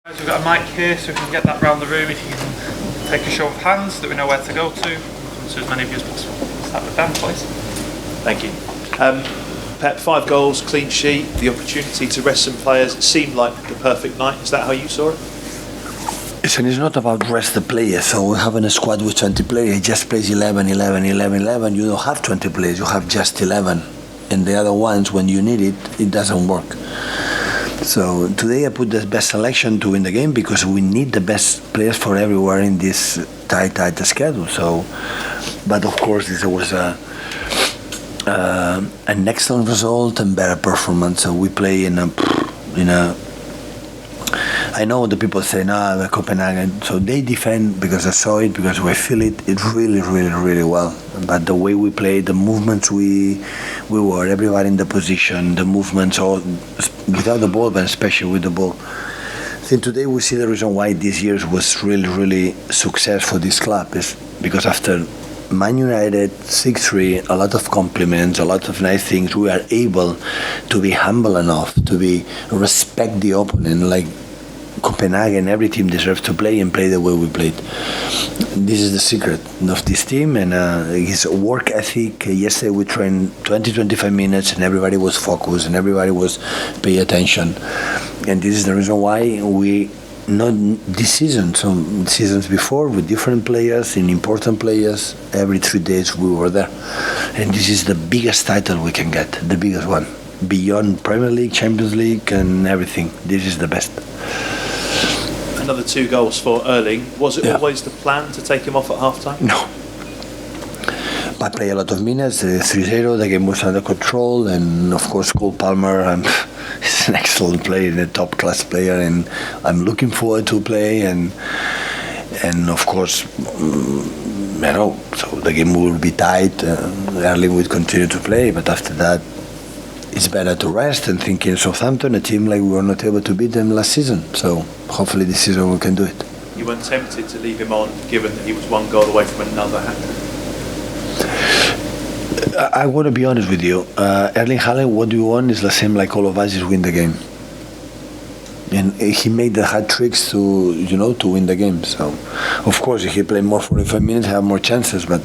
We've got a mic here, so we can get that round the room. If you can take a show of hands so that we know where to go to. Come to as many of you as possible. Start with Ben, please. Thank you. Pep, 5 goals, clean sheet, the opportunity to rest some players. It seemed like the perfect night. Is that how you saw it? Listen, it's not about rest the players. So having a squad with 20 players, it just plays 11. You don't have 20 players, you have just 11. And the other ones, when you need it, it doesn't work. So today I put the best selection to win the game because we need the best players for everywhere in this tight schedule. So, but of course, this was an excellent result and better performance. So we play in a. I know the people say, "Nah, Copenhagen." So they defend because I saw it, because we feel it. It really well. But the way we play, the movements we were, everybody in the position, the movements, all without the ball, but especially with the ball. I think today we see the reason why this year was really success for this club is because after Man United 6-3, a lot of compliments, a lot of nice things. We are able to be humble enough to respect the opponent. Like Copenhagen, every team deserves to play and play the way we played. This is the secret of this team and his work ethic. Yesterday we trained 20-25 minutes and everybody was focused and everybody was pay attention. And this is the reason why we. Not this season, some seasons before with different players and important players. Every 3 days we were there, and this is the biggest title we can get, the biggest one, beyond Premier League, Champions League, and everything. This is the best. Another 2 goals for Erling. Was it always the plan to take him off at half-time? No. I played a lot of minutes, 3-0, the game was under control, and of course Cole Palmer, he's an excellent player, a top-class player, and I'm looking forward to play, and of course, so the game will be tight, Erling will continue to play, but after that, it's better to rest and think in Southampton, a team like we were not able to beat them last season, so hopefully this season we can do it. You weren't tempted to leave him on, given that he was 1 goal away from another hat-trick? I want to be honest with you. Erling Haaland, what you want is the same like all of us, is win the game. And he made the hat tricks to win the game. So, of course, if he played more 45 minutes, have more chances. But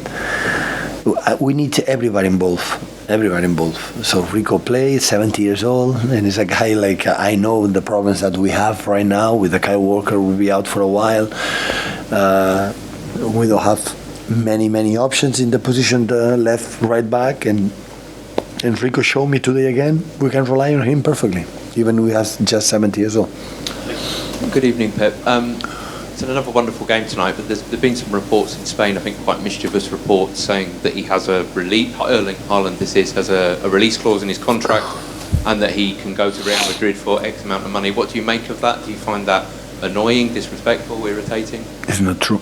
we need everybody involved. So Rico plays, 70 years old, and he's a guy like I know the problems that we have right now with the Kyle Walker will be out for a while. We don't have many options in the position, the left, right back, and Rico showed me today again we can rely on him perfectly, even we have just 70 years old. Good evening, Pep. It's another wonderful game tonight, but there's been some reports in Spain, I think quite mischievous reports, saying that he has a release, Erling Haaland has a release clause in his contract, and that he can go to Real Madrid for X amount of money. What do you make of that? Do you find that annoying, disrespectful, irritating? It's not true.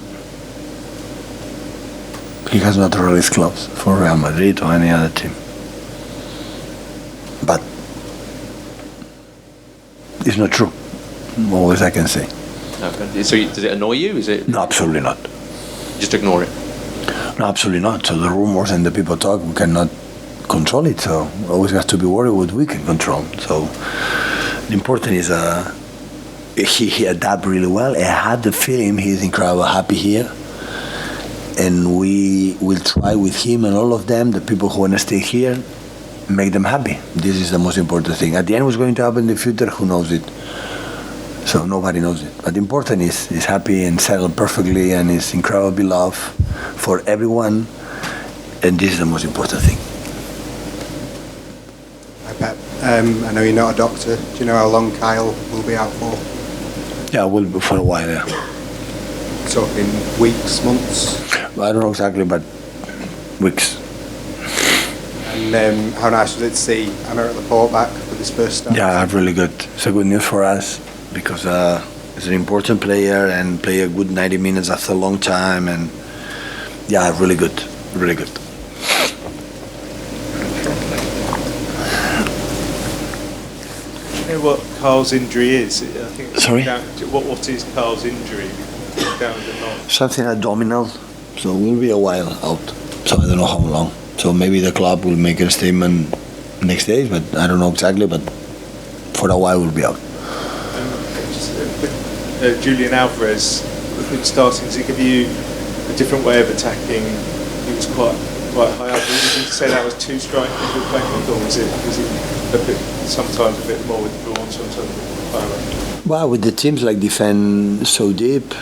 He has not a release clause for Real Madrid or any other team. But it's not true. Always I can say. Okay. So does it annoy you? Is it? No, absolutely not. Just ignore it? No, absolutely not. So the rumors and the people talk, we cannot control it. So always have to be worried what we can control. So the important is he adapted really well. I had the feeling he's incredibly happy here. And we will try with him and all of them, the people who want to stay here, make them happy. This is the most important thing. At the end, what's going to happen in the future, who knows it? So nobody knows it. But the important is he's happy and settled perfectly and is incredibly loved for everyone. And this is the most important thing. Hi, Pep. I know you're not a doctor. Do you know how long Kyle will be out for? Yeah, we'll be for a while, yeah. So in weeks, months? I don't know exactly, but weeks. And how nice was it to see Laporte back with his first start? Yeah, really good. It's a good news for us because he's an important player and play a good 90 minutes after a long time. And yeah, really good. Do you know what Carl's injury is? I think Sorry? What is Carl's injury? Something abdominal, so we'll be a while out. So I don't know how long. So maybe the club will make a statement next day, but I don't know exactly. But for a while we'll be out. Julian Alvarez starting? Does it give you a different way of attacking? He was quite high up. Would you say that was two strikers you were playing with, or was it a bit, sometimes a bit more withdrawn, sometimes a bit higher? Well, with the teams like defend so deep,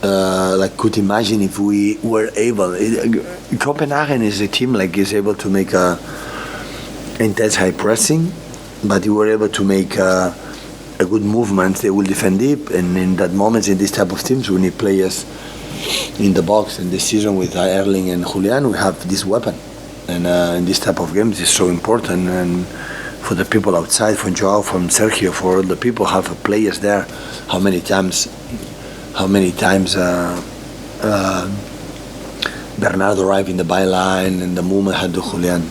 like could imagine if we were able. Copenhagen is a team like is able to make a intense high pressing, but we were able to make a good movement. They will defend deep, and in that moment, in this type of teams, we need players in the box. In this season with Erling and Julian, we have this weapon, and in this type of games, it's so important. And for the people outside, from Joao, from Sergio, for all the people have players there. How many times Bernardo arrived in the byline, and the movement had to Julian.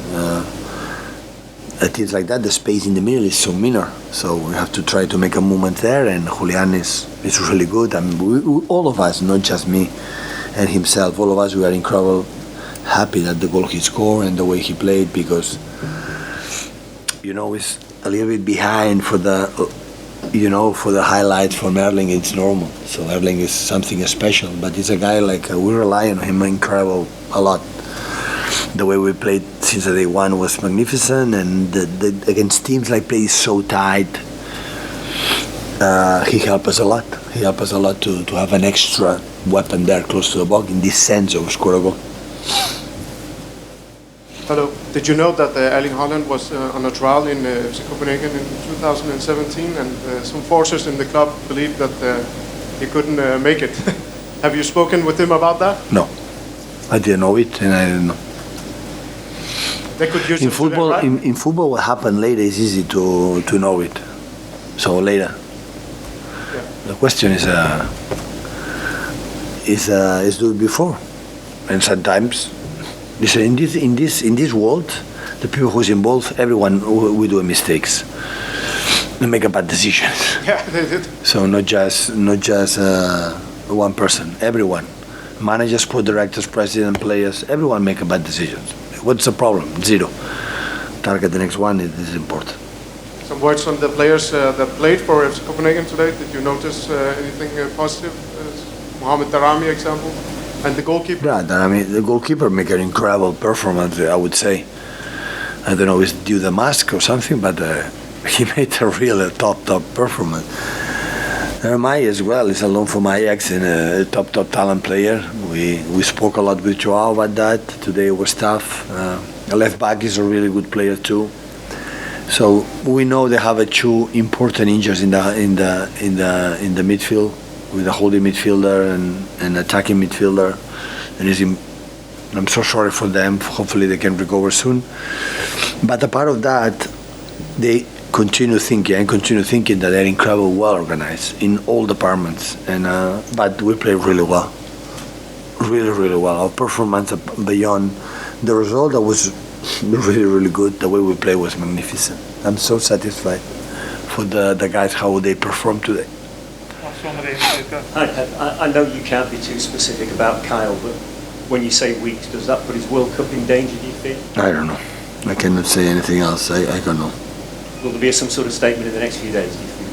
Teams like that, the space in the middle is so minor, so we have to try to make a movement there, and Julian is really good. I mean, we, all of us, not just me and himself, all of us, we are incredible happy that the goal he scored and the way he played, because it's a little bit behind for the for the highlights from Erling. It's normal, so Erling is something special, but he's a guy like we rely on him incredible a lot. The way we played since day one was magnificent, and against teams like play so tight, he helped us a lot. He helped us a lot to have an extra weapon there close to the box in this sense of score a goal. Hello. Did you know that Erling Haaland was on a trial in FC Copenhagen in 2017, and some forces in the club believed that he couldn't make it? Have you spoken with him about that? No, I didn't know it, and I didn't know. They could use in football, right? in football, what happened later is easy to know it. So later, Yeah. the question is do it before, and sometimes, listen, in this world, the people who's involved, everyone we do mistakes, they make bad decisions. Yeah, they did. So not just one person, everyone, managers, sport directors, president, players, everyone make bad decisions. What's the problem? Zero. Target the next one. It is important. Some words on the players that played for FC Copenhagen today. Did you notice anything positive? Mohamed Darami example, and the goalkeeper. Yeah, the goalkeeper make an incredible performance, I would say. I don't know if it's due to the mask or something, but he made a real top performance. Mai as well is a loan from Ajax and a top talent player. We spoke a lot with Joao about that. Today was tough. The left back is a really good player too. So we know they have two important injuries in the midfield, with a holding midfielder and attacking midfielder. And I'm so sorry for them. Hopefully they can recover soon. But a part of that, they continue thinking that they're incredibly well organized in all departments, and but we play really well, really well. Our performance beyond the result, that was really good. The way we play was magnificent. I'm so satisfied for the guys how they performed today. Hi, Pep. I know you can't be too specific about Kyle, but when you say weak, does that put his World Cup in danger, do you think? I don't know. I cannot say anything else. I don't know. Will there be some sort of statement in the next few days, do you think?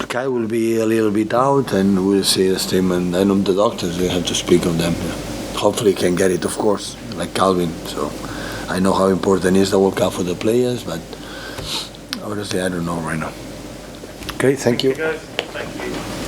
Kai will be a little bit out, and we'll see a statement. I know the doctors, they have to speak of them. Yeah. Hopefully he can get it, of course, like Calvin. So I know how important is the World Cup for the players, but honestly, I don't know right now. Okay, thank you. Thank you, guys. Thank you.